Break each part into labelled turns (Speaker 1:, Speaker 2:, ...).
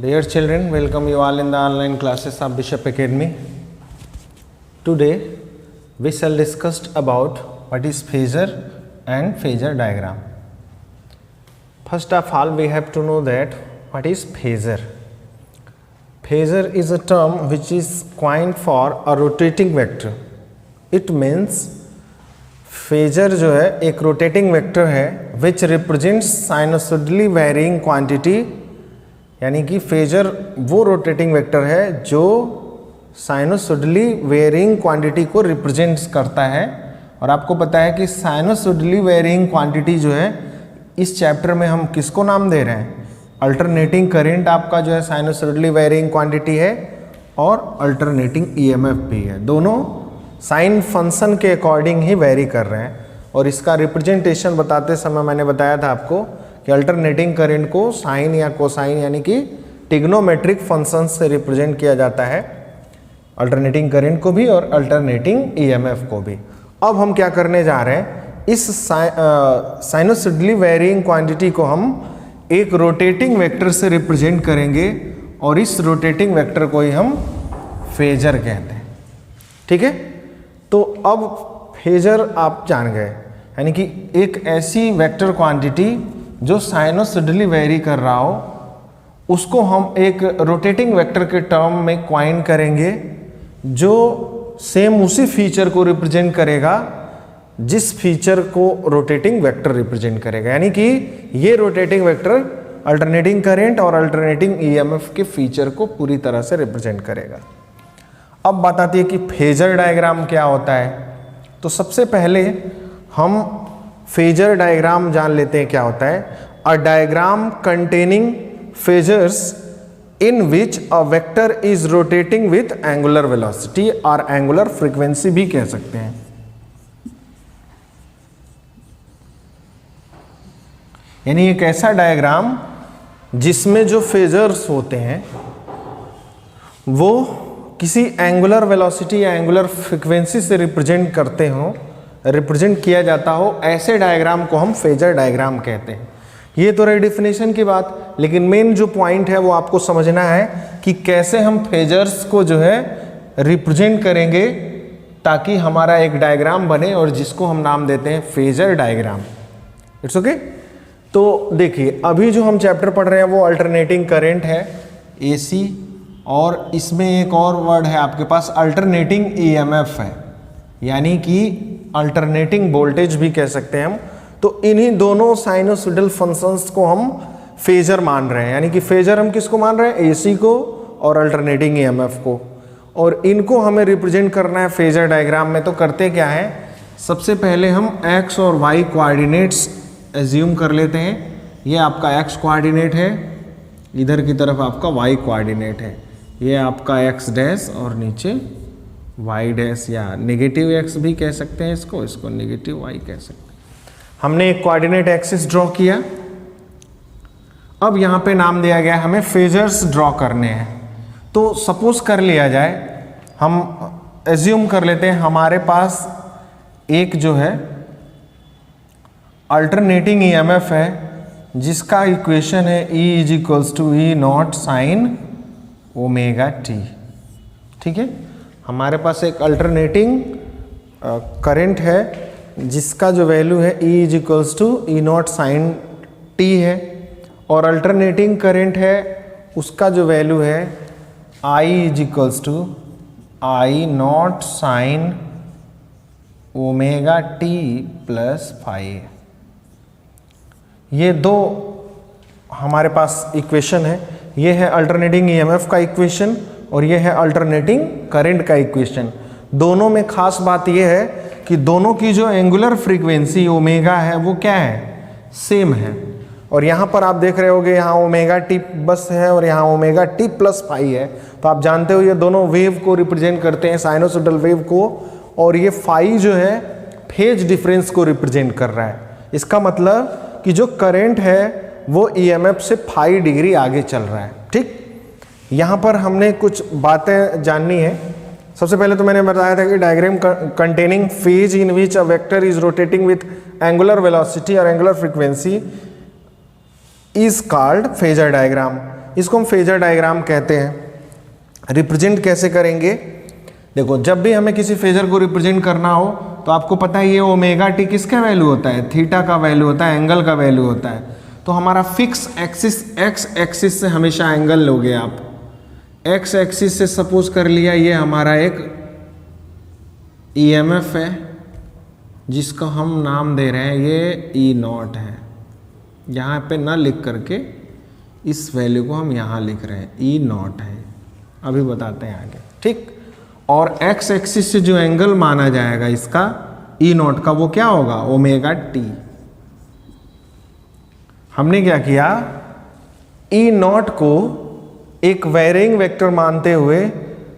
Speaker 1: Dear children, welcome you all in the online classes of Bishop Academy. Today we shall discuss about what is phasor and phasor diagram. First of all, we have to know that what is phasor. Phasor is a term which is coined for a rotating vector. It means phasor जो है एक rotating vector है which represents sinusoidally varying quantity, यानी कि phasor वो rotating vector है जो साइनोसोडली varying quantity को रिप्रेजेंट्स करता है। और आपको पता है कि साइनोसोडली वेरिंग क्वांटिटी जो है इस चैप्टर में हम किसको नाम दे रहे हैं, अल्टरनेटिंग करंट आपका जो है साइनोसोडली वेरिंग क्वांटिटी है और अल्टरनेटिंग ईएमएफ भी है। दोनों साइन फंक्शन के अकॉर्डिंग ही वेरी कर रहे हैं। और इसका रिप्रेजेंटेशन बताते समय मैंने बताया था आपको कि अल्टरनेटिंग करंट को साइन या कोसाइन यानी कि ट्रिग्नोमेट्रिक फंक्शन से रिप्रेजेंट किया जाता है, अल्टरनेटिंग करंट को भी और अल्टरनेटिंग ईएमएफ को भी। अब हम क्या करने जा रहे हैं, इस साइनोसोडली वेरिंग क्वांटिटी को हम एक रोटेटिंग वेक्टर से रिप्रेजेंट करेंगे और इस रोटेटिंग वेक्टर को ही हम फेजर कहते हैं। ठीक है, तो अब फेजर आप जान गए, यानी कि एक ऐसी वेक्टर क्वांटिटी जो साइनोसोडली वेरी कर रहा हो उसको हम एक रोटेटिंग वेक्टर के टर्म में क्वाइन करेंगे जो सेम उसी फीचर को रिप्रेजेंट करेगा जिस फीचर को रोटेटिंग वेक्टर रिप्रेजेंट करेगा। यानी कि ये रोटेटिंग वेक्टर अल्टरनेटिंग करंट और अल्टरनेटिंग ईएमएफ के फीचर को पूरी तरह से रिप्रेजेंट करेगा। अब बात आती है कि फेजर डायग्राम क्या होता है। तो सबसे पहले हम फेजर डायग्राम जान लेते हैं क्या होता है। A diagram containing phasors in which a vector is rotating with angular velocity और एंगुलर फ्रीक्वेंसी भी कह सकते हैं। यानी एक ऐसा डायग्राम जिसमें जो फेजर्स होते हैं वो किसी एंगुलर वेलोसिटी या एंगुलर फ्रीक्वेंसी से रिप्रेजेंट किया जाता हो, ऐसे डायग्राम को हम फेजर डायग्राम कहते हैं। ये तो रही डिफिनेशन की बात, लेकिन मेन जो पॉइंट है वो आपको समझना है कि कैसे हम फेजर्स को जो है रिप्रेजेंट करेंगे ताकि हमारा एक डायग्राम बने और जिसको हम नाम देते हैं फेजर डायग्राम। It's okay. तो देखिए अभी जो हम चैप्टर पढ़ रहे हैं वो अल्टरनेटिंग करंट है एसी, और इसमें एक और वर्ड है आपके पास अल्टरनेटिंग ईएमएफ है, यानी कि अल्टरनेटिंग वोल्टेज भी कह सकते हैं हम। तो इन्हीं दोनों साइनोसोडल फंक्शंस को हम फेजर मान रहे हैं, यानी कि फेजर हम किसको मान रहे हैं, एसी को और अल्टरनेटिंग ईएमएफ को, और इनको हमें रिप्रेजेंट करना है फेजर डायग्राम में। तो करते क्या है, सबसे पहले हम एक्स और वाई कोऑर्डिनेट्स एज्यूम कर लेते हैं। ये आपका एक्स कोऑर्डिनेट है, इधर की तरफ आपका वाई कोऑर्डिनेट है, ये आपका एक्स डैश और नीचे वाई डैश, या नेगेटिव एक्स भी कह सकते हैं इसको नेगेटिव वाई कह सकते हैं। हमने एक कोऑर्डिनेट एक्सिस ड्रॉ किया। अब यहाँ पे नाम दिया गया हमें फेजर्स ड्रॉ करने हैं। तो सपोज कर लिया जाए, हम एज्यूम कर लेते हैं हमारे पास एक जो है अल्टरनेटिंग ईएमएफ है जिसका इक्वेशन है E is equals to E nought sine omega t. ठीक है, हमारे पास एक अल्टरनेटिंग करंट है जिसका जो वैल्यू है E is equals to E nought sine t है, और अल्टरनेटिंग करंट है उसका जो वैल्यू है I is equals to I nought sine omega t plus five. ये दो हमारे पास इक्वेशन है, ये है अल्टरनेटिंग ईएमएफ का इक्वेशन और ये है अल्टरनेटिंग करंट का इक्वेशन। दोनों में खास बात ये है कि दोनों की जो एंगुलर फ्रीक्वेंसी ओमेगा है वो क्या है, सेम है। और यहाँ पर आप देख रहे होगे यहाँ ओमेगा टी बस है और यहाँ ओमेगा टी प्लस फाई है। तो आप जानते हो ये दोनों वेव को रिप्रेजेंट करते हैं, साइनोसोडल वेव को, और ये फाई जो है फेज डिफरेंस को रिप्रेजेंट कर रहा है। इसका मतलब कि जो करंट है वो ईएमएफ से 5 डिग्री आगे चल रहा है। ठीक, यहाँ पर हमने कुछ बातें जाननी है। सबसे पहले तो मैंने बताया था कि diagram containing phase in which a vector is rotating with angular velocity और angular frequency is called phasor diagram. इसको हम फेजर डायग्राम कहते हैं। रिप्रेजेंट कैसे करेंगे? देखो, जब भी हमें किसी फेजर को रिप्रेजेंट करना हो तो आपको पता है ये ओमेगा टी किसका वैल्यू होता है? थीटा का वैल्यू होता है, एंगल का वैल्यू होता है। तो हमारा फिक्स एक्सिस एक्स एक्सिस से हमेशा एंगल लोगे आप। एक्स एक्सिस से सपोज कर लिया ये हमारा एक ईएमएफ है जिसका हम नाम दे रहे हैं ये ई नॉट है। यहाँ पे ना लिख करके इस वैल्यू को हम यहाँ लिख रहे हैं, ई नॉट है। अभी बताते हैं आगे, ठीक। और एक्स एक्सिस से जो एंगल माना जाएगा इसका ई नॉट का, वो क्या होगा? Omega T. हमने क्या किया, ई नॉट को एक वेरिंग वेक्टर मानते हुए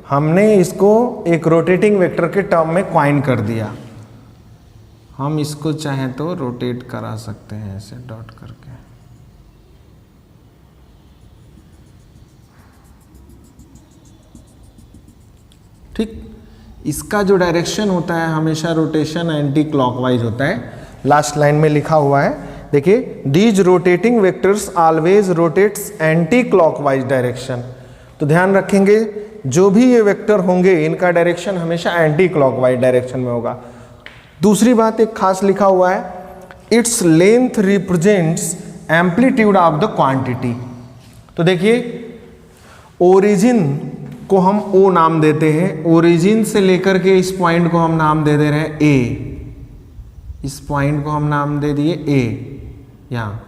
Speaker 1: हमने इसको एक रोटेटिंग वेक्टर के टर्म में क्वाइन कर दिया। हम इसको चाहें तो रोटेट करा सकते हैं ऐसे डॉट करके। ठीक, इसका जो डायरेक्शन होता है हमेशा रोटेशन एंटी क्लॉकवाइज होता है। लास्ट लाइन में लिखा हुआ है, देखिए, these rotating vectors always rotates anti clockwise direction. तो ध्यान रखेंगे, जो भी ये वेक्टर होंगे इनका डायरेक्शन हमेशा एंटी क्लॉकवाइज डायरेक्शन में होगा। दूसरी बात एक खास लिखा हुआ है, its length represents amplitude of the quantity. तो देखिए, ओरिजिन को हम ओ नाम देते हैं, ओरिजिन से लेकर के इस पॉइंट को हम नाम दे रहे हैं ए। इस पॉइंट को हम नाम दे दिए ए। यहाँ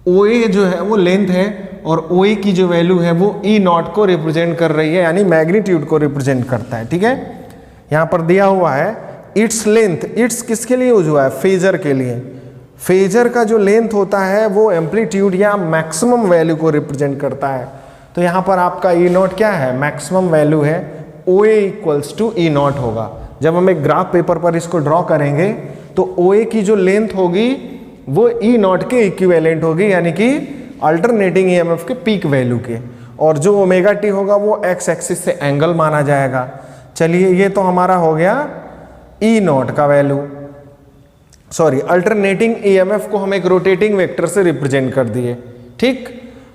Speaker 1: ओ ए जो है वो लेंथ है और ओ ए की जो वैल्यू है वो ई नॉट को रिप्रेजेंट कर रही है, यानी मैग्नीट्यूड को रिप्रेजेंट करता है। ठीक है, यहाँ पर दिया हुआ है इट्स लेंथ। इट्स किसके लिए यूज हुआ है? फेजर के लिए। फेजर का जो लेंथ होता है वो एम्पलीट्यूड या मैक्सिमम वैल्यू को रिप्रेजेंट करता है। तो यहाँ पर आपका ई नॉट क्या है? मैक्सिमम वैल्यू है, ओ ए इक्वल्स टू ई नॉट होगा। जब हम एक ग्राफ पेपर पर इसको ड्रॉ करेंगे तो ओ ए की जो लेंथ होगी वो ई नॉट के इक्विवेलेंट होगी, यानी कि अल्टरनेटिंग ईएमएफ के पीक वैल्यू के। और जो ओमेगा टी होगा वो एक्स एक्सिस से एंगल माना जाएगा। चलिए, ये तो हमारा हो गया ई नॉट का वैल्यू, सॉरी, अल्टरनेटिंग ईएमएफ को हम एक रोटेटिंग वेक्टर से रिप्रेजेंट कर दिए। ठीक,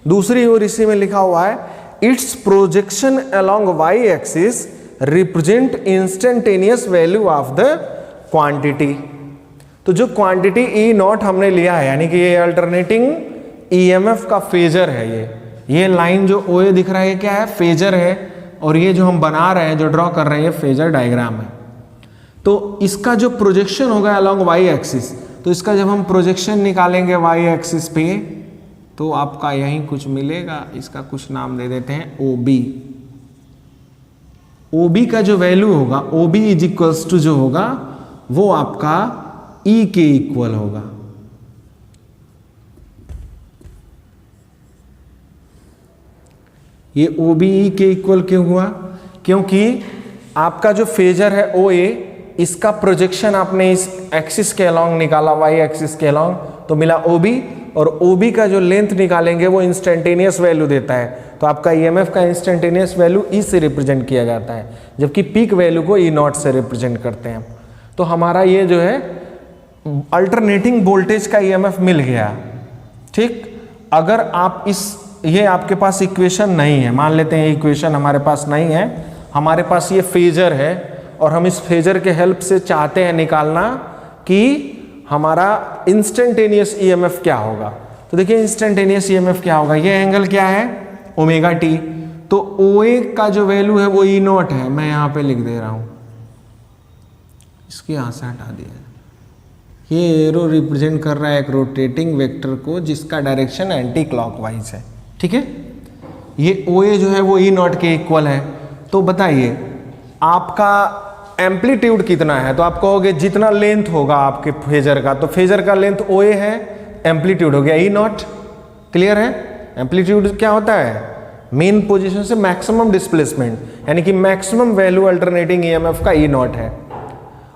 Speaker 1: दूसरी ओर इसी में लिखा हुआ है its projection along Y axis represent instantaneous value of the quantity. तो जो क्वांटिटी ई नॉट हमने लिया है, यानी कि ये अल्टरनेटिंग ईएमएफ का फेजर है। ये लाइन जो ओ ए दिख रहा है ये क्या है? फेजर है। और ये जो हम बना रहे हैं, जो ड्रॉ कर रहे हैं, ये फेजर डायग्राम है। तो इसका जो प्रोजेक्शन होगा अलोंग वाई एक्सिस, तो इसका जब हम प्रोजेक्शन निकालेंगे वाई एक्सिस पे तो आपका यहीं कुछ मिलेगा। इसका कुछ नाम दे देते हैं ओ बी। ओ बी का जो वैल्यू होगा, O B is equals to जो होगा वो आपका ई के इक्वल होगा। ये ओ बी ई के इक्वल क्यों हुआ? क्योंकि आपका जो फेजर है ओ ए, इसका प्रोजेक्शन आपने इस एक्सिस के अलोंग निकाला, वाई एक्सिस के अलोंग, तो मिला ओ बी। और ओ बी का जो लेंथ निकालेंगे वो इंस्टेंटेनियस वैल्यू देता है। तो आपका ईएमएफ का इंस्टेंटेनियस वैल्यू ई से रिप्रेजेंट किया जाता है, जबकि पीक वैल्यू को ई नॉट से रिप्रेजेंट करते हैं। तो हमारा ये जो है अल्टरनेटिंग वोल्टेज का ईएमएफ मिल गया। ठीक, अगर आप ये आपके पास इक्वेशन नहीं है, मान लेते हैं इक्वेशन हमारे पास नहीं है, हमारे पास ये फेजर है और हम इस फेजर के हेल्प से चाहते हैं निकालना कि हमारा इंस्टेंटेनियस ईएमएफ क्या होगा। तो देखिए, इंस्टेंटेनियस ईएमएफ क्या होगा? ये एंगल क्या है? Omega T. तो ओ ए का जो वैल्यू है वो ई नॉट है, मैं यहाँ पे लिख दे रहा हूँ, इसको यहाँ से हटा दिया। ये एरो रिप्रेजेंट कर रहा है एक रोटेटिंग वेक्टर को जिसका डायरेक्शन एंटी क्लॉकवाइज है। ठीक है, ये ओ ए जो है वो ई नॉट के इक्वल है। तो बताइए आपका एम्पलीट्यूड कितना है? तो आप कहोगे जितना लेंथ होगा आपके फेजर का, तो फेजर का लेंथ ओ ए है, एम्पलीट्यूड हो गया ई नॉट। क्लियर है? एम्पलीट्यूड क्या होता है? मेन पोजीशन से मैक्सिमम डिस्प्लेसमेंट, यानी कि मैक्सिमम वैल्यू अल्टरनेटिंग ईएमएफ का ई नॉट है।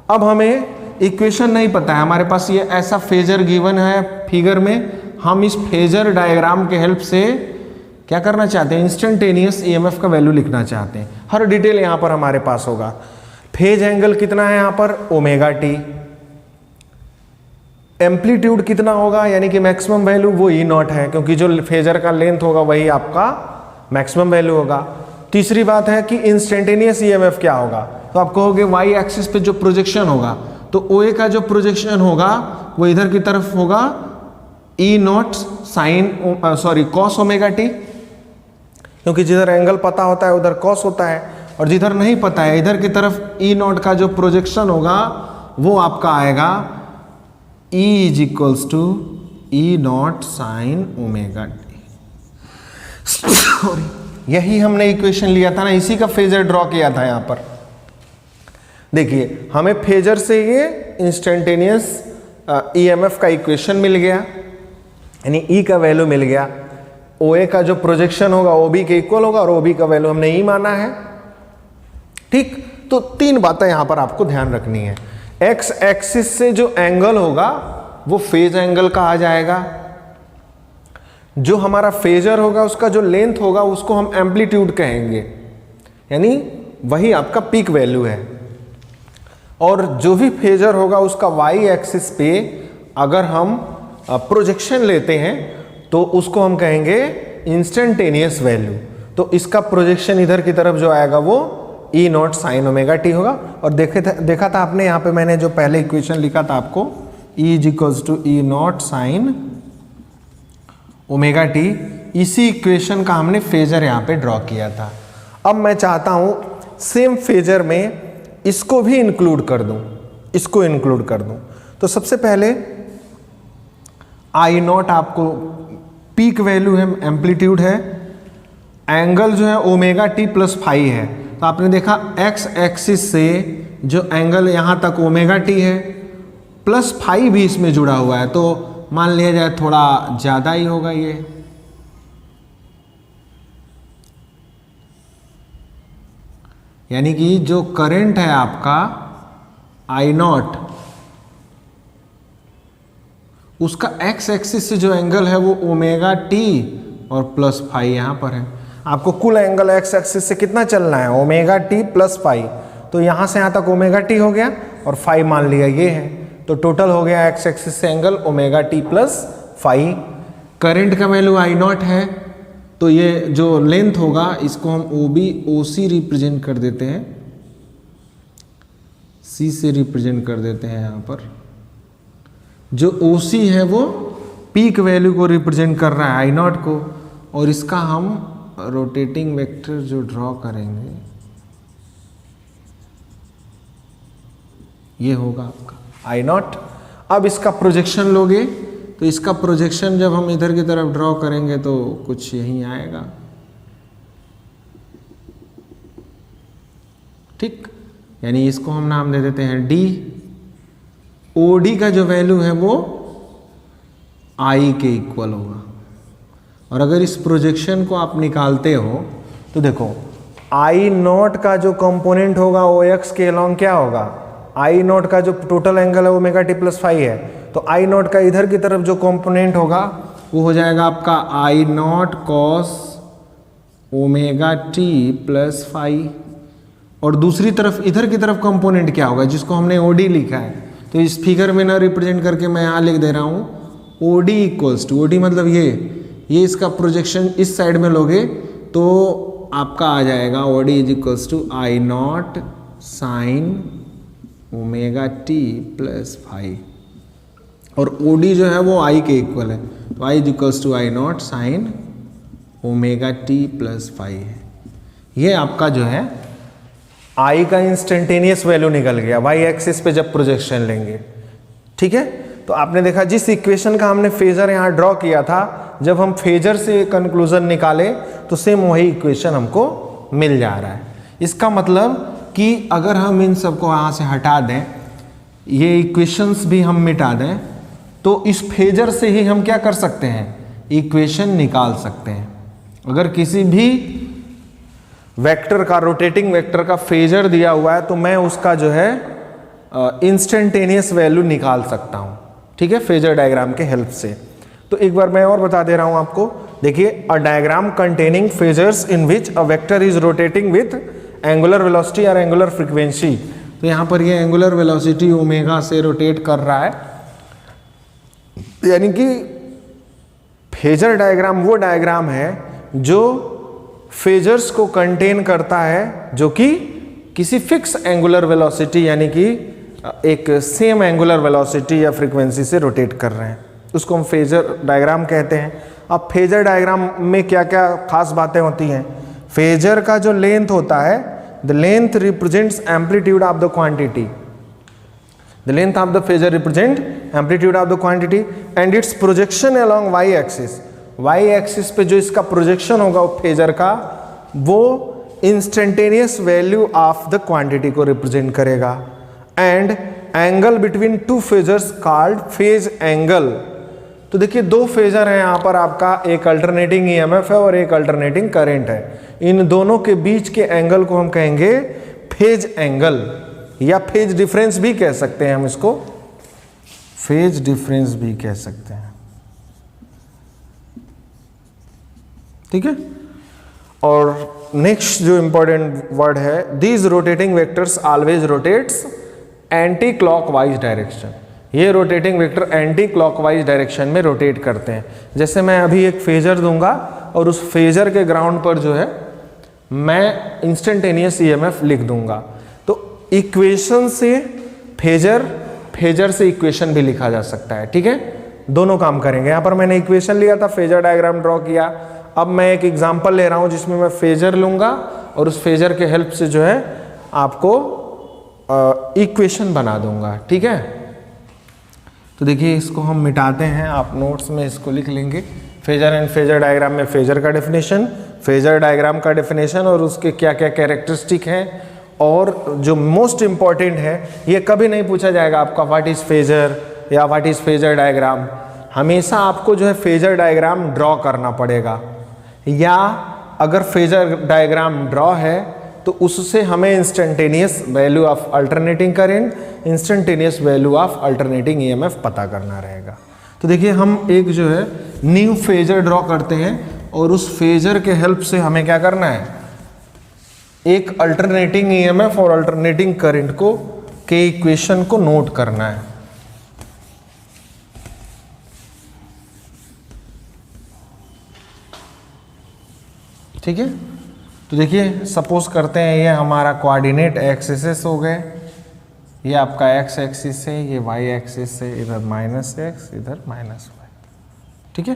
Speaker 1: अब हमें इक्वेशन नहीं पता है, हमारे पास ये ऐसा फेजर गिवन है फिगर में, हम इस फेजर डायग्राम के हेल्प से क्या करना चाहते हैं? इंस्टेंटेनियस ईएमएफ का वैल्यू लिखना चाहते हैं। हर डिटेल यहाँ पर हमारे पास होगा। फेज एंगल कितना है यहाँ पर? Omega T. एम्पलीट्यूड कितना होगा, यानी कि मैक्सिमम वैल्यू वो ई नॉट है, क्योंकि जो फेजर का लेंथ होगा वही आपका मैक्सिमम वैल्यू होगा। तीसरी बात है कि इंस्टेंटेनियस ईएमएफ क्या होगा, तो आप कहोगे वाई एक्सिस पे जो प्रोजेक्शन होगा, तो ओए का जो प्रोजेक्शन होगा वो इधर की तरफ होगा E not sine cos omega t, क्योंकि जिधर एंगल पता होता है उधर कॉस होता है, और जिधर नहीं पता है इधर की तरफ ई नॉट का जो प्रोजेक्शन होगा वो आपका आएगा E is equals to E not sine omega t. यही हमने इक्वेशन लिया था ना, इसी का फेजर ड्रॉ किया था यहां पर। देखिए हमें फेजर से ये इंस्टेंटेनियस ईएमएफ का इक्वेशन मिल गया, यानी ई का वैल्यू मिल गया। ओए का जो प्रोजेक्शन होगा ओ बी के इक्वल होगा, और ओ बी का वैल्यू हमने ई माना है। ठीक, तो तीन बातें यहां पर आपको ध्यान रखनी है। एक्स एक्सिस से जो एंगल होगा वो फेज एंगल कहा जाएगा। जो हमारा फेजर होगा उसका जो लेंथ होगा उसको हम एम्पलीट्यूड कहेंगे, यानी वही आपका पीक वैल्यू है। और जो भी फेजर होगा उसका वाई एक्सिस पे अगर हम प्रोजेक्शन लेते हैं तो उसको हम कहेंगे इंस्टेंटेनियस वैल्यू। तो इसका प्रोजेक्शन इधर की तरफ जो आएगा वो ई नॉट साइन ओमेगा टी होगा। और देखा था आपने यहाँ पे, मैंने जो पहले इक्वेशन लिखा था आपको, E is equals to E not sine omega t, इसी इक्वेशन का हमने फेजर यहाँ पे ड्रॉ किया था। अब मैं चाहता हूँ सेम फेजर में इसको भी इंक्लूड कर दूँ, इसको इंक्लूड कर दूँ। तो सबसे पहले आई नॉट आपको पीक वैल्यू है, एम्पलीट्यूड है, एंगल जो है ओमेगा टी प्लस फाई है। तो आपने देखा एक्स एक्सिस से जो एंगल यहाँ तक ओमेगा टी है प्लस फाई भी इसमें जुड़ा हुआ है, तो मान लिया जाए थोड़ा ज़्यादा ही होगा ये। यानी कि जो करंट है आपका आई नॉट, उसका एक्स एक्सिस से जो एंगल है वो ओमेगा टी और प्लस फाई यहाँ पर है। आपको कुल एंगल एक्स एक्सिस से कितना चलना है, ओमेगा टी प्लस फाई। तो यहाँ से यहाँ तक ओमेगा टी हो गया और फाई मान लिया ये है, तो टोटल हो गया एक्स एक्सिस से angle omega t plus phi. Current का वैल्यू आई नॉट है, तो ये जो लेंथ होगा इसको हम ओ बी ओ सी रिप्रेजेंट कर देते हैं, सी से रिप्रेजेंट कर देते हैं। यहाँ पर जो ओ सी है वो पीक वैल्यू को रिप्रेजेंट कर रहा है आई नॉट को, और इसका हम रोटेटिंग वेक्टर जो ड्रॉ करेंगे ये होगा आपका आई नॉट। अब इसका प्रोजेक्शन लोगे तो इसका प्रोजेक्शन जब हम इधर की तरफ ड्रॉ करेंगे तो कुछ यही आएगा। ठीक, यानी इसको हम नाम दे देते हैं डी। ओ डी का जो वैल्यू है वो आई के इक्वल होगा। और अगर इस प्रोजेक्शन को आप निकालते हो तो देखो आई नॉट का जो कंपोनेंट होगा ओ एक्स के अलॉन्ग क्या होगा, आई नॉट का जो टोटल एंगल है ओमेगा टी प्लस फाई है, तो आई नॉट का इधर की तरफ जो कंपोनेंट होगा वो हो जाएगा आपका I naught cos omega t plus phi. और दूसरी तरफ इधर की तरफ कंपोनेंट क्या होगा जिसको हमने ओ डी लिखा है, तो इस फिगर में ना रिप्रेजेंट करके मैं यहाँ लिख दे रहा हूँ O D equals to, O D मतलब ये इसका प्रोजेक्शन इस साइड में लोगे तो आपका आ जाएगा O D is equals to I not sine omega t plus phi. और ओ डी जो है वो आई के इक्वल है, तो I is equals to I not sine omega t plus phi है। ये आपका जो है आई का इंस्टेंटेनियस वैल्यू निकल गया वाई एक्सिस पे जब प्रोजेक्शन लेंगे। ठीक है, तो आपने देखा जिस इक्वेशन का हमने फेजर यहाँ ड्रॉ किया था, जब हम फेजर से कंक्लूजन निकाले तो सेम वही इक्वेशन हमको मिल जा रहा है। इसका मतलब कि अगर हम इन सबको यहाँ से हटा दें, ये इक्वेशंस भी हम मिटा दें, तो इस फेजर से ही हम क्या कर सकते हैं, इक्वेशन निकाल सकते हैं। अगर किसी भी वेक्टर का, रोटेटिंग वेक्टर का फेजर दिया हुआ है तो मैं उसका जो है इंस्टेंटेनियस वैल्यू निकाल सकता हूँ। ठीक है, फेजर डायग्राम के हेल्प से। तो एक बार मैं और बता दे रहा हूँ आपको, देखिए a diagram containing phasors in which a vector is rotating with angular velocity और एंगुलर फ्रीक्वेंसी। तो यहाँ पर ये एंगुलर वेलोसिटी ओमेगा से रोटेट कर रहा है, यानी कि फेजर डायग्राम वो डायग्राम है जो फेजर्स को कंटेन करता है जो कि किसी फिक्स एंगुलर वेलोसिटी यानी कि एक सेम एंगुलर वेलोसिटी या फ्रीक्वेंसी से रोटेट कर रहे हैं, उसको हम फेजर डायग्राम कहते हैं। अब फेजर डायग्राम में क्या क्या खास बातें होती हैं? फेजर का जो लेंथ होता है, the length represents amplitude of the quantity, the length of the phasor represent amplitude of the quantity and its projection along Y axis, Y axis पे जो इसका प्रोजेक्शन होगा फेजर का, वो instantaneous value of the quantity को represent करेगा। And angle between two phasors called phase angle. तो देखिए दो फेजर हैं यहाँ पर आपका, एक अल्टरनेटिंग ईएमएफ है और एक अल्टरनेटिंग करंट है। इन दोनों के बीच के एंगल को हम कहेंगे फेज एंगल, या फेज डिफरेंस भी कह सकते हैं हम इसको, फेज डिफरेंस भी कह सकते हैं, ठीक है। और नेक्स्ट जो इंपॉर्टेंट वर्ड है, these rotating vectors always rotates anti clockwise direction. ये rotating vector anti clockwise direction में रोटेट करते हैं। जैसे मैं अभी एक फेजर दूंगा और उस फेजर के ग्राउंड पर जो है मैं इंस्टेंटेनियस ईएमएफ लिख दूंगा, तो इक्वेशन से फेजर, फेजर से इक्वेशन भी लिखा जा सकता है, ठीक है। दोनों काम करेंगे। यहाँ पर मैंने इक्वेशन लिया था, फेजर डायग्राम ड्रॉ किया। अब मैं एक एग्जांपल ले रहा हूँ जिसमें मैं फेजर लूँगा और उस फेजर के हेल्प से जो है आपको इक्वेशन बना दूंगा, ठीक है। तो देखिए इसको हम मिटाते हैं, आप नोट्स में इसको लिख लेंगे। फेजर एंड फेजर डायग्राम में फेजर का डेफिनेशन, फेजर डायग्राम का डेफिनेशन और उसके क्या क्या कैरेक्टरिस्टिक हैं, और जो मोस्ट इंपॉर्टेंट है, ये कभी नहीं पूछा जाएगा आपका व्हाट इज फेजर या व्हाट इज फेजर डायग्राम। हमेशा आपको जो है फेजर डायग्राम ड्रॉ करना पड़ेगा, या अगर फेजर डायग्राम ड्रॉ है तो उससे हमें instantaneous value of alternating current, instantaneous value of alternating EMF पता करना रहेगा। तो देखिए हम एक जो है न्यू फेजर ड्रॉ करते हैं और उस फेजर के हेल्प से हमें क्या करना है, एक अल्टरनेटिंग ईएमएफ और अल्टरनेटिंग करंट को के इक्वेशन को नोट करना है। ठीक है, तो देखिए सपोज करते हैं ये हमारा कोऑर्डिनेट एक्सिस हो गए, ये आपका एक्स एक्सिस है, ये वाई एक्सिस है, इधर -x इधर -y, ठीक है।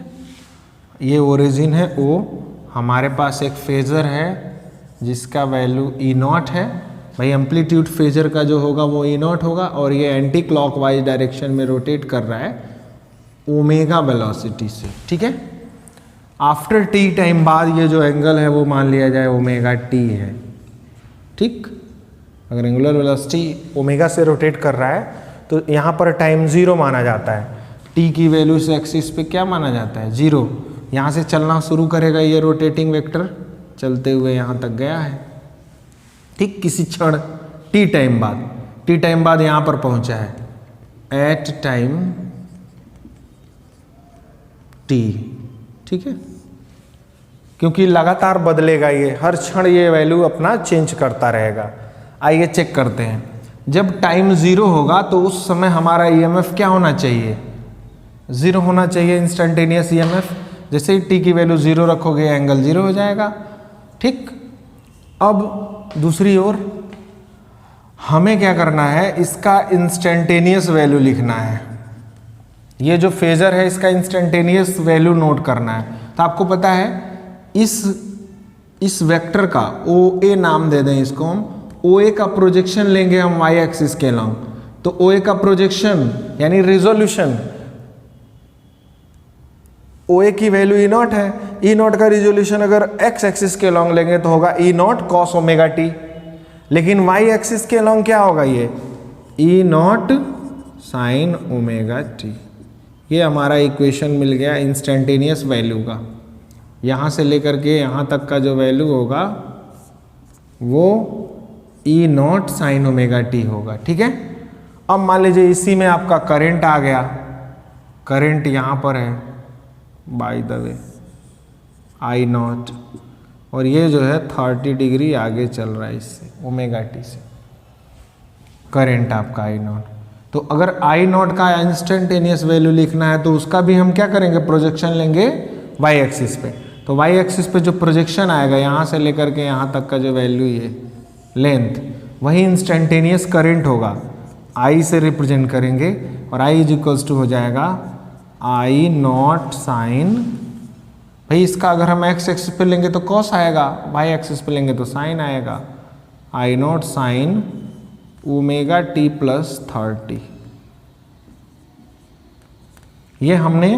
Speaker 1: ये ओरिजिन है O, हमारे पास एक फेजर है जिसका वैल्यू E0 है। भाई एम्पलीट्यूड फेजर का जो होगा वो E0 होगा, और ये एंटी क्लॉकवाइज डायरेक्शन में रोटेट कर रहा है ओमेगा वेलोसिटी से, ठीक है। आफ्टर टी टाइम बाद ये जो एंगल है वो मान लिया जाए ओमेगा टी है, ठीक। अगर एंगुलर वेलोसिटी ओमेगा से रोटेट कर रहा है तो यहाँ पर टाइम 0 माना जाता है। टी की वैल्यू से एक्सिस पे क्या माना जाता है, 0। यहाँ से चलना शुरू करेगा ये रोटेटिंग वेक्टर, चलते हुए यहाँ तक गया है, ठीक। किसी क्षण टी टाइम बाद, टी टाइम बाद यहाँ पर पहुँचा है एट टाइम टी, ठीक है। क्योंकि लगातार बदलेगा ये, हर क्षण ये वैल्यू अपना चेंज करता रहेगा। आइए चेक करते हैं, जब टाइम 0 होगा तो उस समय हमारा ईएमएफ क्या होना चाहिए, 0 होना चाहिए इंस्टेंटेनियस ईएमएफ। जैसे ही टी की वैल्यू 0 रखोगे एंगल 0 हो जाएगा, ठीक। अब दूसरी ओर हमें क्या करना है, इसका इंस्टेंटेनियस वैल्यू लिखना है। ये जो फेजर है इसका इंस्टेंटेनियस वैल्यू नोट करना है। तो आपको पता है इस वेक्टर का OA नाम दे दें इसको हम, OA का प्रोजेक्शन लेंगे हम वाई एक्सिस के लॉन्ग, तो OA का प्रोजेक्शन यानी रिजोल्यूशन, OA की वैल्यू E0 है, E0 का रिजोल्यूशन अगर x एक्सिस के लॉन्ग लेंगे तो होगा E0 cos ओमेगा टी, लेकिन y एक्सिस के लॉन्ग क्या होगा, ये E0 sin ओमेगा टी। ये हमारा इक्वेशन मिल गया इंस्टेंटेनियस वैल्यू का। यहाँ से लेकर के यहाँ तक का जो वैल्यू होगा वो E0 sin ओमेगा टी होगा, ठीक है। अब मान लीजिए इसी में आपका करंट आ गया, करंट यहाँ पर है बाय द वे I0, और ये जो है 30 डिग्री आगे चल रहा है इससे ओमेगा टी से, करंट आपका I0। तो अगर I0 का इंस्टेंटेनियस वैल्यू लिखना है तो उसका भी हम क्या करेंगे, प्रोजेक्शन लेंगे y एक्सिस पे। तो वाई एक्सिस पे जो प्रोजेक्शन आएगा यहाँ से लेकर के यहाँ तक का जो वैल्यू है लेंथ, वही इंस्टेंटेनियस करंट होगा, आई से रिप्रेजेंट करेंगे और आई इज इक्वल्स टू हो जाएगा आई नॉट साइन, भाई इसका अगर हम एक्स एक्सिस पे लेंगे तो कॉस आएगा, वाई एक्सिस पे लेंगे तो साइन आएगा, I not sine omega t plus 30। ये हमने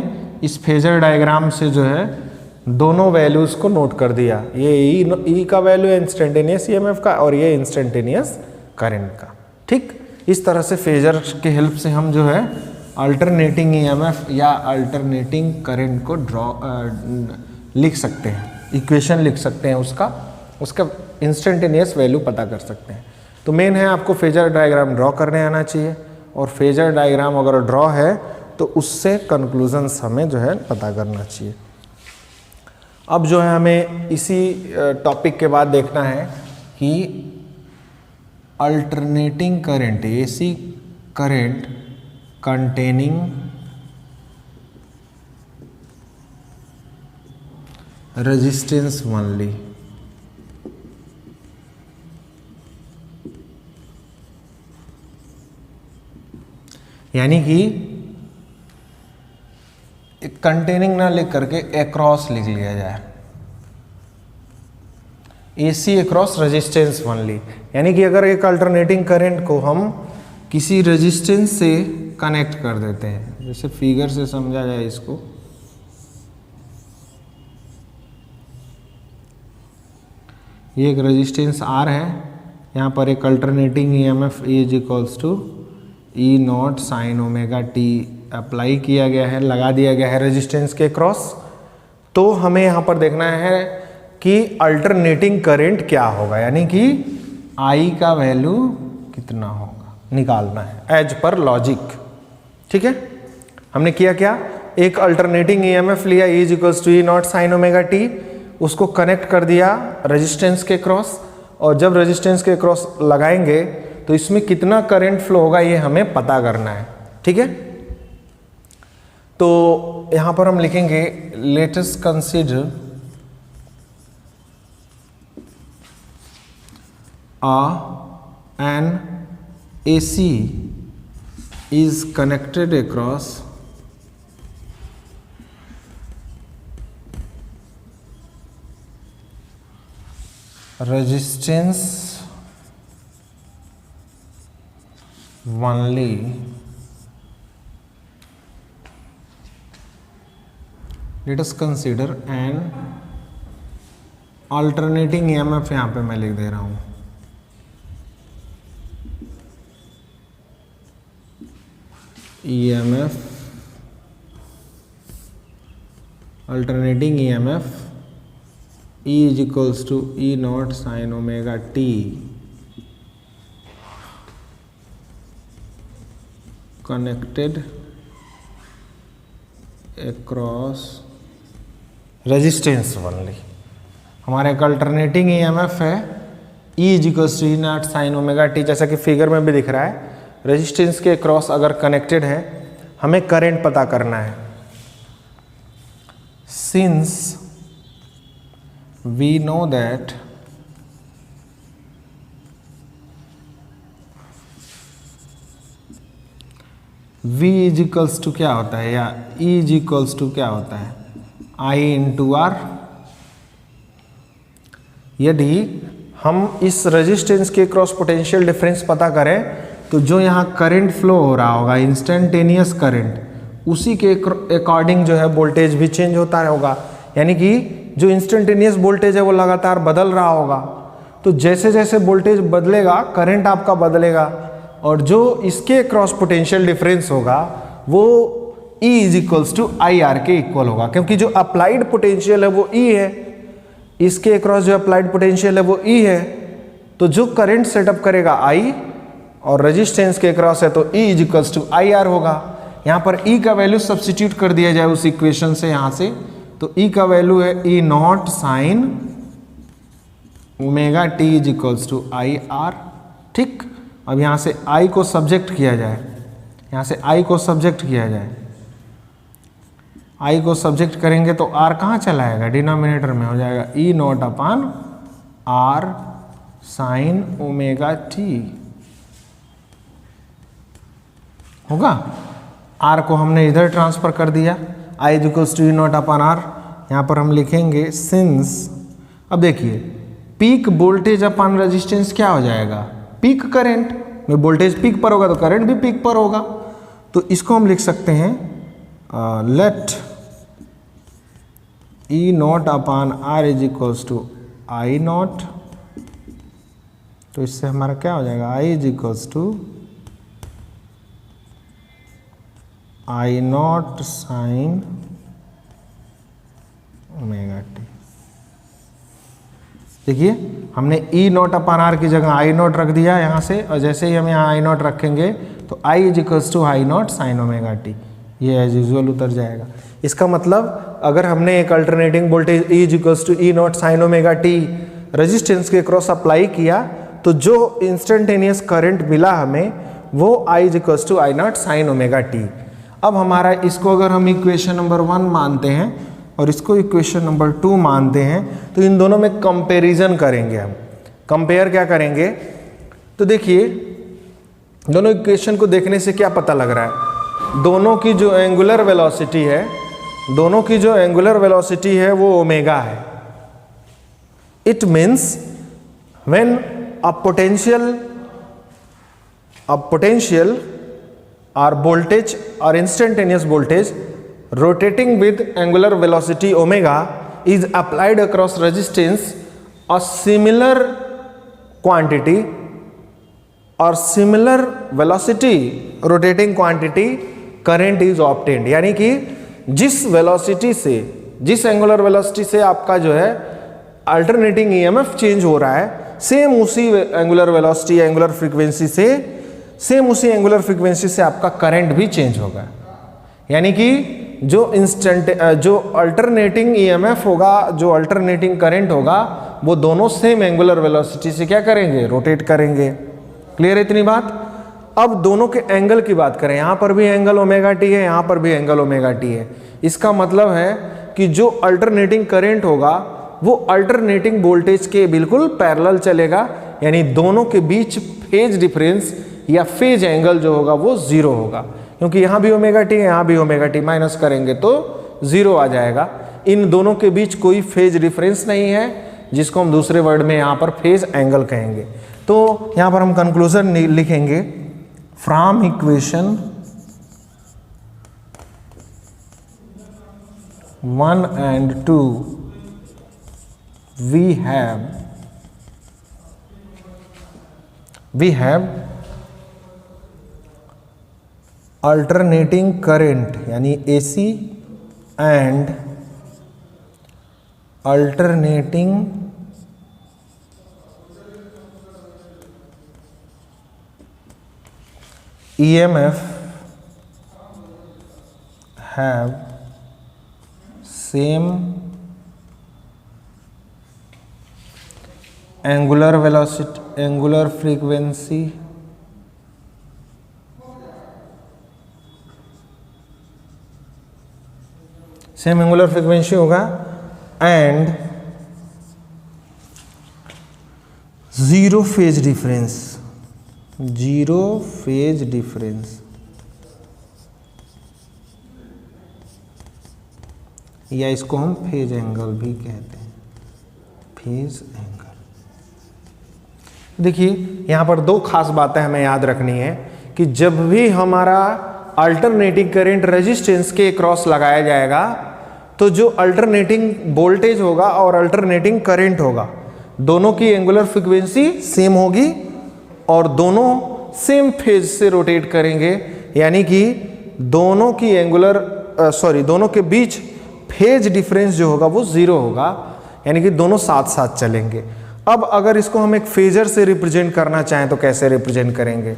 Speaker 1: इस फेजर डायग्राम से जो है दोनों वैल्यूज को नोट कर दिया, ये ई का वैल्यू है इंस्टेंटेनियस ईएमएफ का और ये इंस्टेंटेनियस करंट का। ठीक, इस तरह से फेजर के हेल्प से हम जो है अल्टरनेटिंग ईएमएफ या अल्टरनेटिंग करंट को लिख सकते हैं, इक्वेशन लिख सकते हैं, उसका इंस्टेंटेनियस वैल्यू पता कर सकते हैं। तो मेन है आपको फेजर डायग्राम ड्रॉ करने आना चाहिए, और फेजर डायग्राम अगर ड्रॉ है तो उससे कंक्लूजन्स हमें जो है पता करना चाहिए। अब जो है हमें इसी टॉपिक के बाद देखना है कि alternating current, AC current containing resistance only, यानी कि कंटेनिंग ना लिख करके अक्रॉस लिख लिया जाए, एसी अक्रॉस रेजिस्टेंस ओनली, यानी कि अगर एक अल्टरनेटिंग करंट को हम किसी रेजिस्टेंस से कनेक्ट कर देते हैं, जैसे फिगर से समझा जाए इसको, ये एक रेजिस्टेंस आर है, यहाँ पर एक alternating EMF E is equals to E not sine omega t apply किया गया है, लगा दिया गया है रेजिस्टेंस के क्रॉस। तो हमें यहाँ पर देखना है कि अल्टरनेटिंग करंट क्या होगा, यानी कि आई का वैल्यू कितना होगा निकालना है एज पर लॉजिक। ठीक है, हमने किया क्या, एक अल्टरनेटिंग ईएमएफ लिया E is equals to E not sine omega t, उसको कनेक्ट कर दिया रेजिस्टेंस के क्रॉस, और जब रेजिस्टेंस के क्रॉस लगाएंगे तो इसमें कितना करंट फ्लो होगा ये हमें पता करना है। ठीक है, तो यहां पर हम लिखेंगे let us consider an AC is connected across resistance only let us consider an alternating EMF, यहाँ पे मैं लिख दे रहा हूँ EMF, alternating EMF E is equals to E naught sin omega t connected across resistance only। हमारे एक alternating EMF है E is equals to E naught sin omega t, जैसा कि फिगर में भी दिख रहा है, रेजिस्टेंस के क्रॉस अगर कनेक्टेड है, हमें करंट पता करना है। Since we know that V is equals to क्या होता है, या E इज इक्वल्स टू क्या होता है, I इंटू R। यदि हम इस रेजिस्टेंस के क्रॉस पोटेंशियल डिफरेंस पता करें तो जो यहाँ करंट फ्लो हो रहा होगा इंस्टेंटेनियस करंट, उसी के अकॉर्डिंग जो है वोल्टेज भी चेंज होता होगा, यानी कि जो इंस्टेंटेनियस वोल्टेज है वो लगातार बदल रहा होगा। तो जैसे जैसे वोल्टेज बदलेगा करंट आपका बदलेगा, और जो इसके क्रॉस पोटेंशियल डिफरेंस होगा वो E is equals to I R के इक्वल होगा, क्योंकि जो अप्लाइड पोटेंशियल है वो E है, इसके क्रॉस जो अप्लाइड पोटेंशियल है वो E है, तो जो करंट सेटअप करेगा I और रेजिस्टेंस के क्रॉस है तो E is equals to I R होगा। यहाँ पर E का वैल्यू सब्स्टिट्यूट कर दिया जाए उस इक्वेशन से, यहाँ से तो E का वैल्यू है E nought sine omega t is equals to I R. ठीक, अब यहाँ से I को सब्जेक्ट किया जाए, यहाँ से I को सब्जेक्ट किया जाए, आई को सब्जेक्ट करेंगे तो आर कहाँ चला आएगा, डिनोमिनेटर में हो जाएगा E naught upon R sine omega t होगा। आर को हमने इधर ट्रांसफर कर दिया, I is equals to E naught upon R. यहाँ पर हम लिखेंगे सिंस, अब देखिए पीक वोल्टेज अपान रेजिस्टेंस क्या हो जाएगा, पीक करंट में वोल्टेज पीक पर होगा तो करंट भी पीक पर होगा। तो इसको हम लिख सकते हैं let E naught upon R is equals to I naught. तो इससे हमारा क्या हो जाएगा, I is equals to I not sine omega t. देखिए हमने ई नॉट अपान आर की जगह आई नॉट रख दिया यहाँ से, और जैसे ही हम यहाँ आई नॉट रखेंगे तो I is equals to I not sine omega t, ये एज यूजुअल उतर जाएगा। इसका मतलब अगर हमने एक alternating voltage E is equals to E not sine omega t resistance के क्रॉस अप्लाई किया तो जो इंस्टेंटेनियस करंट मिला हमें वो I is equals to I not sine omega t. अब हमारा इसको अगर हम इक्वेशन नंबर 1 मानते हैं और इसको इक्वेशन नंबर 2 मानते हैं तो इन दोनों में कंपैरिजन करेंगे। हम कंपेयर क्या करेंगे, तो देखिए दोनों इक्वेशन को देखने से क्या पता लग रहा है, दोनों की जो एंगुलर वेलोसिटी है, दोनों की जो एंगुलर वेलोसिटी है वो ओमेगा है। It means when a potential or voltage or instantaneous voltage rotating with angular velocity omega is applied across resistance, a similar quantity or similar velocity rotating quantity current is obtained। यानी कि जिस velocity से, जिस angular velocity से आपका जो है alternating EMF change हो रहा है, सेम उसी एंगुलर वेलोसिटी एंगुलर फ्रीक्वेंसी से, सेम उसी एंगुलर फ्रीक्वेंसी से आपका करंट भी चेंज होगा। यानी कि जो अल्टरनेटिंग ईएमएफ होगा, जो अल्टरनेटिंग करंट होगा, वो दोनों सेम एंगुलर वेलोसिटी से क्या करेंगे, रोटेट करेंगे। क्लियर है इतनी बात। अब दोनों के एंगल की बात करें, यहाँ पर भी एंगल ओमेगा टी है, यहाँ पर भी एंगल ओमेगा टी है। इसका मतलब है कि जो अल्टरनेटिंग करंट होगा वो अल्टरनेटिंग वोल्टेज के बिल्कुल पैरेलल चलेगा, यानी दोनों के बीच फेज डिफरेंस या फेज एंगल जो होगा वो जीरो होगा, क्योंकि यहाँ भी ओमेगा टी है, यहाँ भी ओमेगा टी, माइनस करेंगे तो जीरो आ जाएगा। इन दोनों के बीच कोई फेज डिफरेंस नहीं है, जिसको हम दूसरे वर्ड में यहाँ पर फेज एंगल कहेंगे। तो यहाँ पर हम कंक्लूजन लिखेंगे, from equation 1 and 2 we have alternating current यानी AC and alternating EMF have same angular velocity, angular frequency same angular frequency होगा and zero phase difference, zero phase difference, या इसको हम फेज एंगल भी कहते हैं, फेज एंगल। देखिए यहाँ पर दो खास बातें हमें याद रखनी है कि जब भी हमारा अल्टरनेटिंग करंट रेजिस्टेंस के क्रॉस लगाया जाएगा तो जो अल्टरनेटिंग वोल्टेज होगा और अल्टरनेटिंग करंट होगा, दोनों की एंगुलर फ्रीक्वेंसी सेम होगी और दोनों सेम फेज से रोटेट करेंगे, यानी कि दोनों की दोनों के बीच फेज डिफरेंस जो होगा वो जीरो होगा, यानी कि दोनों साथ साथ चलेंगे। अब अगर इसको हम एक फेजर से रिप्रेजेंट करना चाहें तो कैसे रिप्रेजेंट करेंगे,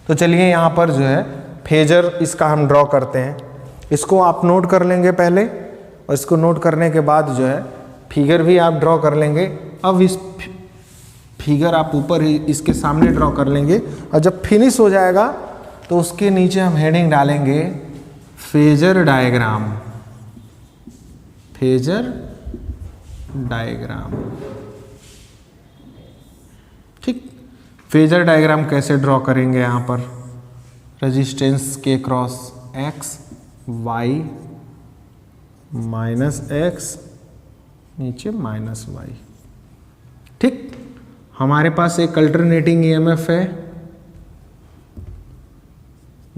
Speaker 1: तो चलिए यहाँ पर जो है फेजर इसका हम ड्रॉ करते हैं। इसको आप नोट कर लेंगे पहले, और इसको नोट करने के बाद जो है फिगर भी आप ड्रॉ कर लेंगे। अब इस फिगर आप ऊपर ही इसके सामने ड्रॉ कर लेंगे, और जब फिनिश हो जाएगा तो उसके नीचे हम हेडिंग डालेंगे फेजर डायग्राम। Phasor diagram. ठीक, फेजर डायग्राम कैसे ड्रॉ करेंगे? यहाँ पर रेजिस्टेंस के cross X Y minus X नीचे माइनस वाई। ठीक, हमारे पास एक अल्टरनेटिंग ईएमएफ है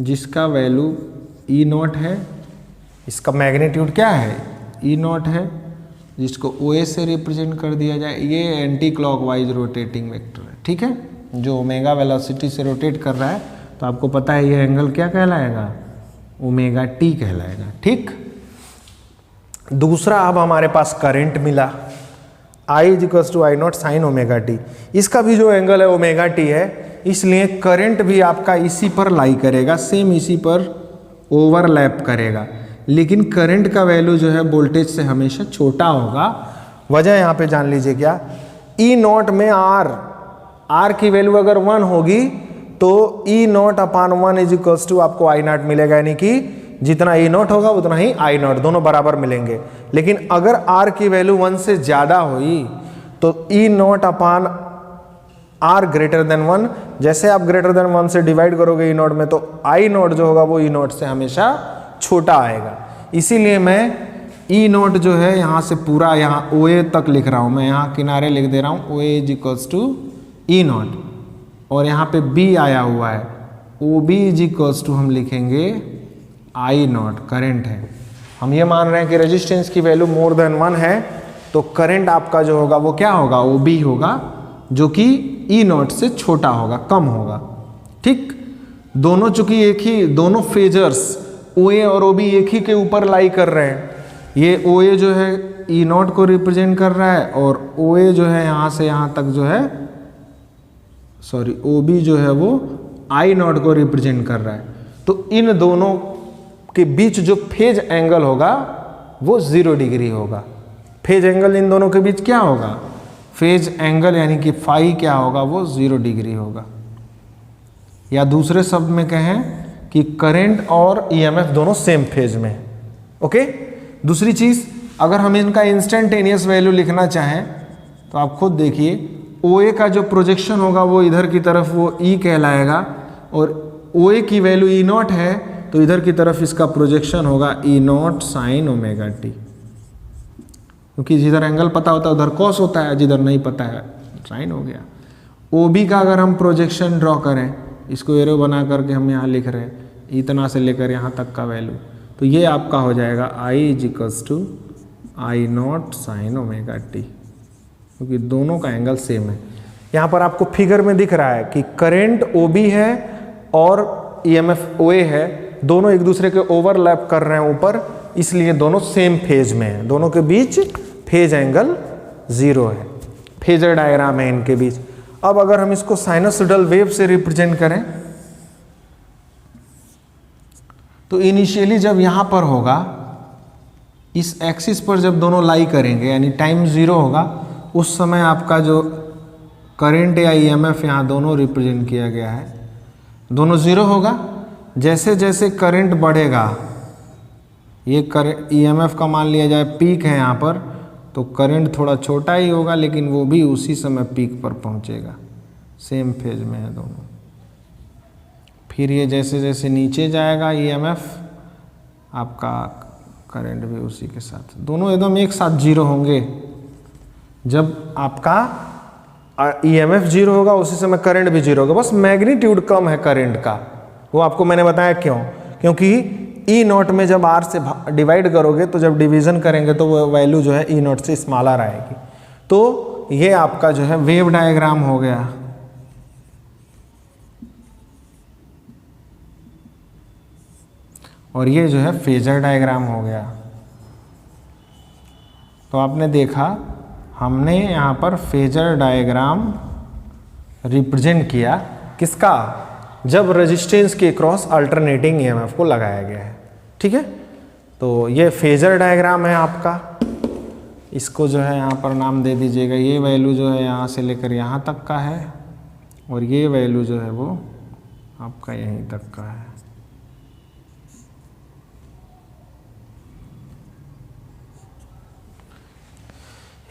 Speaker 1: जिसका वैल्यू ई नॉट है, इसका मैग्नीट्यूड क्या है? ई नॉट है, जिसको ओ ए से रिप्रेजेंट कर दिया जाए। ये एंटी क्लॉकवाइज रोटेटिंग वेक्टर है। ठीक है, जो ओमेगा वेलोसिटी से रोटेट कर रहा है, तो आपको पता है ये एंगल क्या कहलाएगा? ओमेगा टी कहलाएगा। ठीक, दूसरा अब हमारे पास करंट मिला, I is equals to I not sine omega t. इसका भी जो एंगल है ओमेगा टी है, इसलिए करंट भी आपका इसी पर लाई करेगा, सेम इसी पर ओवरलैप करेगा। लेकिन करंट का वैल्यू जो है वोल्टेज से हमेशा छोटा होगा। वजह यहाँ पे जान लीजिए क्या? ई नॉट में आर की वैल्यू अगर 1 होगी तो E naught upon 1 is equals to आपको आई नॉट मिलेगा, यानी कि जितना ई नॉट होगा उतना ही आई नॉट, दोनों बराबर मिलेंगे। लेकिन अगर आर की वैल्यू 1 से ज़्यादा हुई तो E naught upon R greater than 1, जैसे आप ग्रेटर देन 1 से डिवाइड करोगे ई नॉट में, तो आई नॉट जो होगा वो ई नॉट से हमेशा छोटा आएगा। इसीलिए मैं ई नॉट जो है यहाँ से पूरा यहाँ ओ ए तक लिख रहा हूँ, मैं यहाँ किनारे लिख दे रहा हूँ O A is equals to E naught, और यहाँ पे बी आया हुआ है, O B is equals to हम लिखेंगे आई नॉट, करंट है। हम ये मान रहे हैं कि रेजिस्टेंस की वैल्यू मोर देन 1 है, तो करंट आपका जो होगा वो क्या होगा? ओ बी होगा, जो कि ई नॉट से छोटा होगा, कम होगा। ठीक, दोनों चूंकि एक ही, दोनों फेजर्स ओ ए और ओ बी एक ही के ऊपर लाई कर रहे हैं। ये ओ ए जो है ई नॉट को रिप्रेजेंट कर रहा है, और ओ ए जो है यहाँ से यहाँ तक जो है, सॉरी ओ बी जो है वो आई नॉट को रिप्रेजेंट कर रहा है। तो इन दोनों के बीच जो फेज एंगल होगा वो 0 डिग्री होगा। फेज एंगल इन दोनों के बीच क्या होगा? फेज एंगल यानी कि फाई क्या होगा? वो 0 डिग्री होगा। या दूसरे शब्द में कहें कि करंट और ईएमएफ दोनों सेम फेज में है। ओके, दूसरी चीज, अगर हम इनका इंस्टेंटेनियस वैल्यू लिखना चाहें तो आप खुद देखिए, ओ ए का जो प्रोजेक्शन होगा वो इधर की तरफ वो ई कहलाएगा, और ओ ए की वैल्यू ई नॉट है तो इधर की तरफ इसका प्रोजेक्शन होगा E not sine omega t, क्योंकि जिधर एंगल पता होता है उधर कॉस होता है, जिधर नहीं पता है साइन हो गया। ओ बी का अगर हम प्रोजेक्शन ड्रॉ करें, इसको एरो बना करके हम यहाँ लिख रहे हैं, इतना से लेकर यहाँ तक का वैल्यू, तो ये आपका हो जाएगा I is equals to I not sine omega t, क्योंकि दोनों का एंगल सेम है। यहाँ पर आपको फिगर में दिख रहा है कि करंट ओ बी है और ईएमएफ ओ ए है, दोनों एक दूसरे के ओवरलैप कर रहे हैं ऊपर, इसलिए दोनों सेम फेज में है, दोनों के बीच फेज एंगल 0 है। फेजर डायग्राम है इनके बीच। अब अगर हम इसको साइनसोइडल वेव से रिप्रेजेंट करें, तो इनिशियली जब यहां पर होगा, इस एक्सिस पर जब दोनों लाई करेंगे यानी टाइम 0 होगा, उस समय आपका जो करंट या ईएमएफ यहाँ दोनों रिप्रेजेंट किया गया है, दोनों 0 होगा। जैसे जैसे करंट बढ़ेगा, ये करंट ईएमएफ का मान लिया जाए पीक है यहाँ पर, तो करंट थोड़ा छोटा ही होगा, लेकिन वो भी उसी समय पीक पर पहुँचेगा, सेम फेज में है दोनों। फिर ये जैसे जैसे नीचे जाएगा ईएमएफ, आपका करंट भी उसी के साथ, दोनों एकदम एक साथ 0 होंगे। जब आपका ईएमएफ 0 होगा उसी समय करंट भी 0 होगा, बस मैग्नीट्यूड कम है करंट का, वो आपको मैंने बताया क्यों, क्योंकि ई नॉट में जब आर से डिवाइड करोगे तो जब डिवीजन करेंगे तो वो वैल्यू जो है ई नॉट से स्मॉलर आएगी। तो ये आपका जो है वेव डायग्राम हो गया। और ये जो है फेजर डायग्राम हो गया। तो आपने देखा, हमने यहाँ पर फेजर डायग्राम रिप्रेजेंट किया किसका? जब रेजिस्टेंस के क्रॉस अल्टरनेटिंग ईएमएफ को लगाया गया है। ठीक है, तो ये फेजर डायग्राम है आपका, इसको जो है यहाँ पर नाम दे दीजिएगा। ये वैल्यू जो है यहाँ से लेकर यहाँ तक का है, और ये वैल्यू जो है वो आपका यहीं तक का है।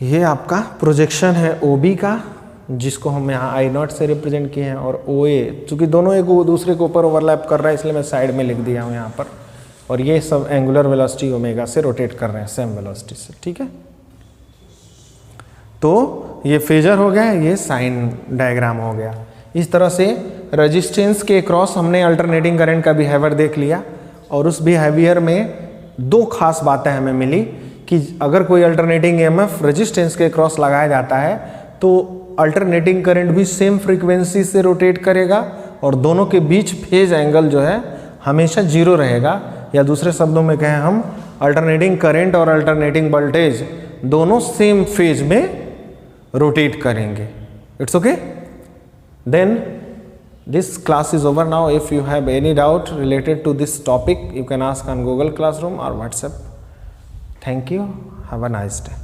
Speaker 1: ये आपका प्रोजेक्शन है OB का, जिसको हम यहाँ I0 से रिप्रेजेंट किए हैं, और OA चूँकि दोनों एक दूसरे के ऊपर ओवरलैप कर रहा है इसलिए मैं साइड में लिख दिया हूँ यहाँ पर। और ये सब एंगुलर वेलोसिटी ओमेगा से रोटेट कर रहे हैं सेम वेलोसिटी से, ठीक है। तो ये फेजर हो गया, ये साइन डायग्राम हो गया। इस तरह से रेजिस्टेंस के क्रॉस हमने अल्टरनेटिंग करंट का बिहेवियर देख लिया, और उस बिहेवियर में दो खास बातें हमें मिली कि अगर कोई अल्टरनेटिंग EMF रेजिस्टेंस के क्रॉस लगाया जाता है तो अल्टरनेटिंग करंट भी सेम फ्रीक्वेंसी से रोटेट करेगा, और दोनों के बीच फेज एंगल जो है हमेशा 0 रहेगा, या दूसरे शब्दों में कहें हम अल्टरनेटिंग करंट और अल्टरनेटिंग वोल्टेज दोनों सेम फेज में रोटेट करेंगे। It's okay. Then this class is over now. If you have any doubt related to this topic, you can ask on Google Classroom or WhatsApp. Thank you. Have a nice day.